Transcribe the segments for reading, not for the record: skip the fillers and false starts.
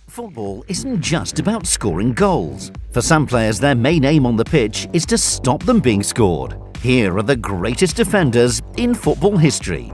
Football isn't just about scoring goals. For some players, their main aim on the pitch is to stop them being scored. Here are the greatest defenders in football history.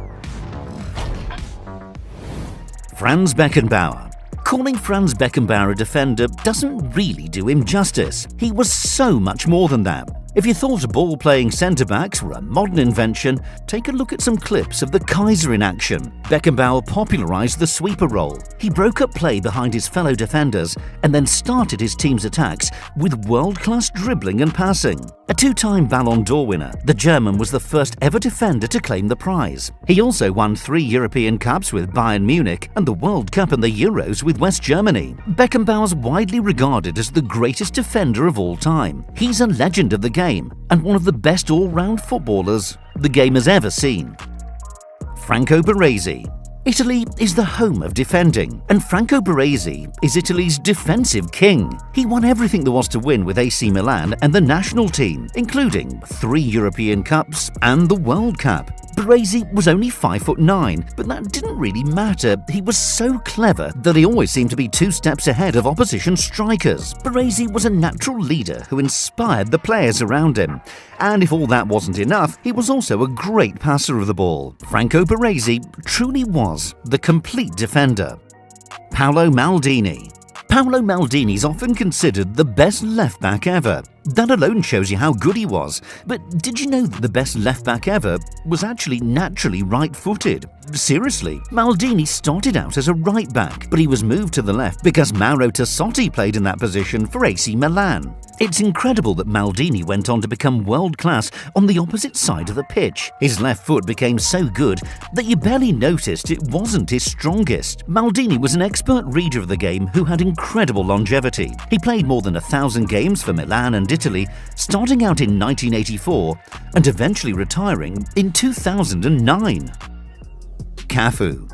Franz Beckenbauer. Calling Franz Beckenbauer a defender doesn't really do him justice. He was so much more than that. If you thought ball-playing centre-backs were a modern invention, take a look at some clips of the Kaiser in action. Beckenbauer popularised the sweeper role. He broke up play behind his fellow defenders and then started his team's attacks with world-class dribbling and passing. A two-time Ballon d'Or winner, the German was the first ever defender to claim the prize. He also won 3 European Cups with Bayern Munich and the World Cup and the Euros with West Germany. Beckenbauer's widely regarded as the greatest defender of all time. He's a legend of the game and one of the best all-round footballers the game has ever seen. Franco Baresi. Italy is the home of defending, and Franco Baresi is Italy's defensive king. He won everything there was to win with AC Milan and the national team, including 3 European Cups and the World Cup. Baresi was only 5'9", but that didn't really matter. He was so clever that he always seemed to be 2 steps ahead of opposition strikers. Baresi was a natural leader who inspired the players around him. And if all that wasn't enough, he was also a great passer of the ball. Franco Baresi truly was the complete defender. Paolo Maldini. Paolo Maldini is often considered the best left-back ever. That alone shows you how good he was. But did you know that the best left-back ever was actually naturally right-footed? Seriously, Maldini started out as a right-back, but he was moved to the left because Mauro Tassotti played in that position for AC Milan. It's incredible that Maldini went on to become world-class on the opposite side of the pitch. His left foot became so good that you barely noticed it wasn't his strongest. Maldini was an expert reader of the game who had incredible longevity. He played more than 1,000 games for Milan and Italy, starting out in 1984 and eventually retiring in 2009. Cafu.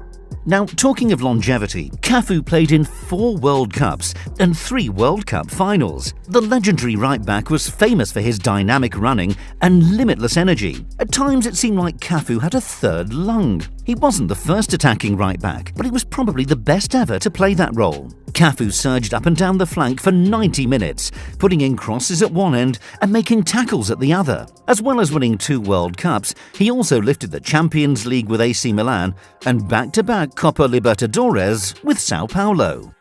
Now, talking of longevity, Cafu played in 4 World Cups and 3 World Cup finals. The legendary right-back was famous for his dynamic running and limitless energy. At times it seemed like Cafu had a third lung. He wasn't the first attacking right-back, but he was probably the best ever to play that role. Cafu surged up and down the flank for 90 minutes, putting in crosses at one end and making tackles at the other. As well as winning 2 World Cups, he also lifted the Champions League with AC Milan and back-to-back Copa Libertadores with Sao Paulo.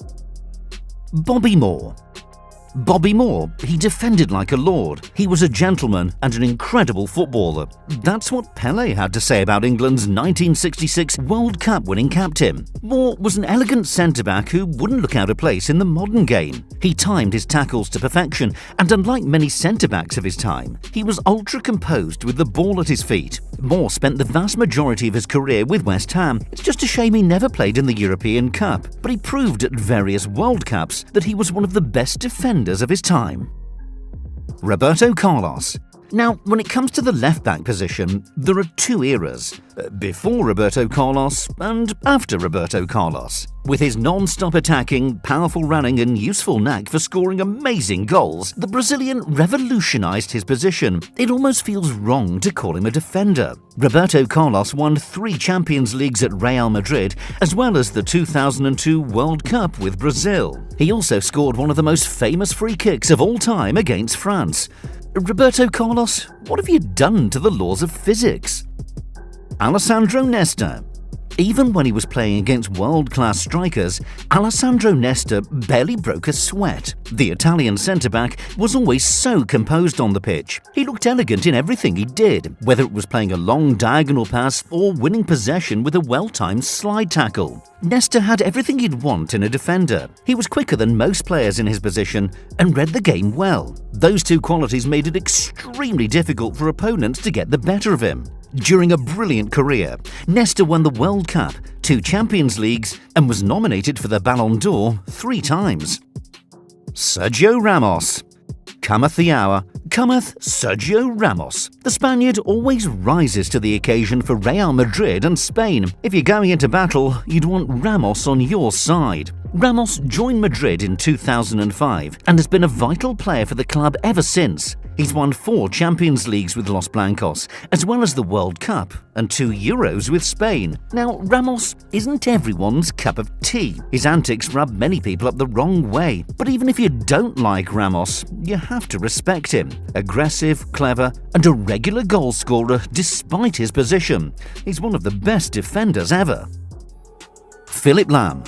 Bobby Moore. Bobby Moore, he defended like a lord. He was a gentleman and an incredible footballer. That's what Pelé had to say about England's 1966 World Cup winning captain. Moore was an elegant centre-back who wouldn't look out of place in the modern game. He timed his tackles to perfection, and unlike many centre-backs of his time, he was ultra-composed with the ball at his feet. Moore spent the vast majority of his career with West Ham. It's just a shame he never played in the European Cup, but he proved at various World Cups that he was one of the best defenders of his time. Roberto Carlos. Now, when it comes to the left-back position, there are 2 eras, before Roberto Carlos and after Roberto Carlos. With his non-stop attacking, powerful running and useful knack for scoring amazing goals, the Brazilian revolutionized his position. It almost feels wrong to call him a defender. Roberto Carlos won 3 Champions Leagues at Real Madrid, as well as the 2002 World Cup with Brazil. He also scored one of the most famous free kicks of all time against France. Roberto Carlos, what have you done to the laws of physics? Alessandro Nesta. Even when he was playing against world-class strikers, Alessandro Nesta barely broke a sweat. The Italian centre-back was always so composed on the pitch. He looked elegant in everything he did, whether it was playing a long diagonal pass or winning possession with a well-timed slide tackle. Nesta had everything you'd want in a defender. He was quicker than most players in his position and read the game well. Those 2 qualities made it extremely difficult for opponents to get the better of him. During a brilliant career, Nesta won the World Cup, 2 Champions Leagues, and was nominated for the Ballon d'Or 3 times. Sergio Ramos. Cometh the hour, cometh Sergio Ramos. The Spaniard always rises to the occasion for Real Madrid and Spain. If you're going into battle, you'd want Ramos on your side. Ramos joined Madrid in 2005 and has been a vital player for the club ever since. He's won 4 Champions Leagues with Los Blancos, as well as the World Cup and 2 Euros with Spain. Now, Ramos isn't everyone's cup of tea. His antics rub many people up the wrong way. But even if you don't like Ramos, you have to respect him. Aggressive, clever, and a regular goal scorer despite his position. He's one of the best defenders ever. Philipp Lahm.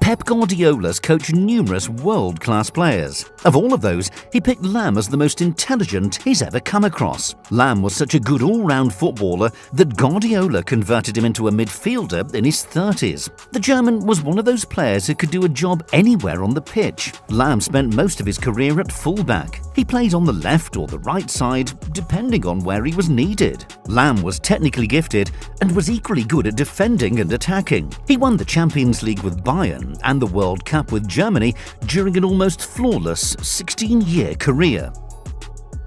Pep Guardiola's coached numerous world-class players. Of all of those, he picked Lahm as the most intelligent he's ever come across. Lahm was such a good all-round footballer that Guardiola converted him into a midfielder in his 30s. The German was one of those players who could do a job anywhere on the pitch. Lahm spent most of his career at fullback. He played on the left or the right side, depending on where he was needed. Lahm was technically gifted and was equally good at defending and attacking. He won the Champions League with Bayern and the World Cup with Germany during an almost flawless 16-year career.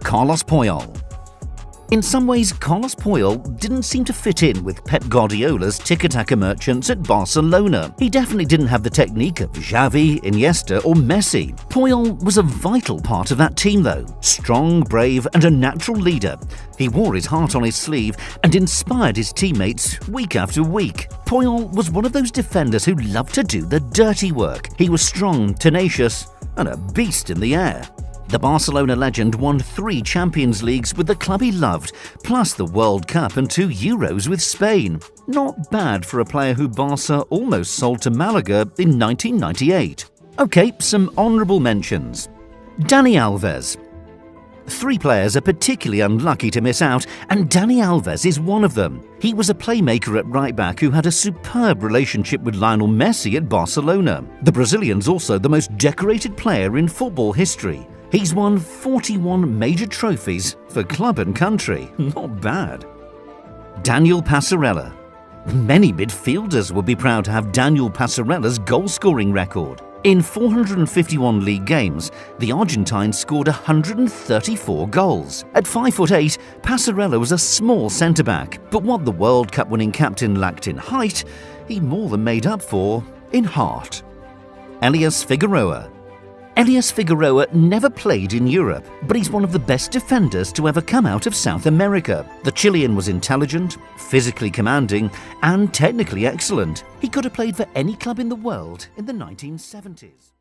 Carlos Puyol. In some ways, Carlos Puyol didn't seem to fit in with Pep Guardiola's tiki-taka merchants at Barcelona. He definitely didn't have the technique of Xavi, Iniesta or Messi. Puyol was a vital part of that team though. Strong, brave and a natural leader. He wore his heart on his sleeve and inspired his teammates week after week. Puyol was one of those defenders who loved to do the dirty work. He was strong, tenacious and a beast in the air. The Barcelona legend won 3 Champions Leagues with the club he loved, plus the World Cup and 2 Euros with Spain. Not bad for a player who Barca almost sold to Malaga in 1998. Okay, some honourable mentions. Dani Alves. 3 players are particularly unlucky to miss out, and Dani Alves is one of them. He was a playmaker at right-back who had a superb relationship with Lionel Messi at Barcelona. The Brazilian's also the most decorated player in football history. He's won 41 major trophies for club and country. Not bad. Daniel Passarella. Many midfielders would be proud to have Daniel Passarella's goal-scoring record. In 451 league games, the Argentine scored 134 goals. At 5'8", Passarella was a small centre-back, but what the World Cup winning captain lacked in height, he more than made up for in heart. Elias Figueroa. Elias Figueroa never played in Europe, but he's one of the best defenders to ever come out of South America. The Chilean was intelligent, physically commanding, and technically excellent. He could have played for any club in the world in the 1970s.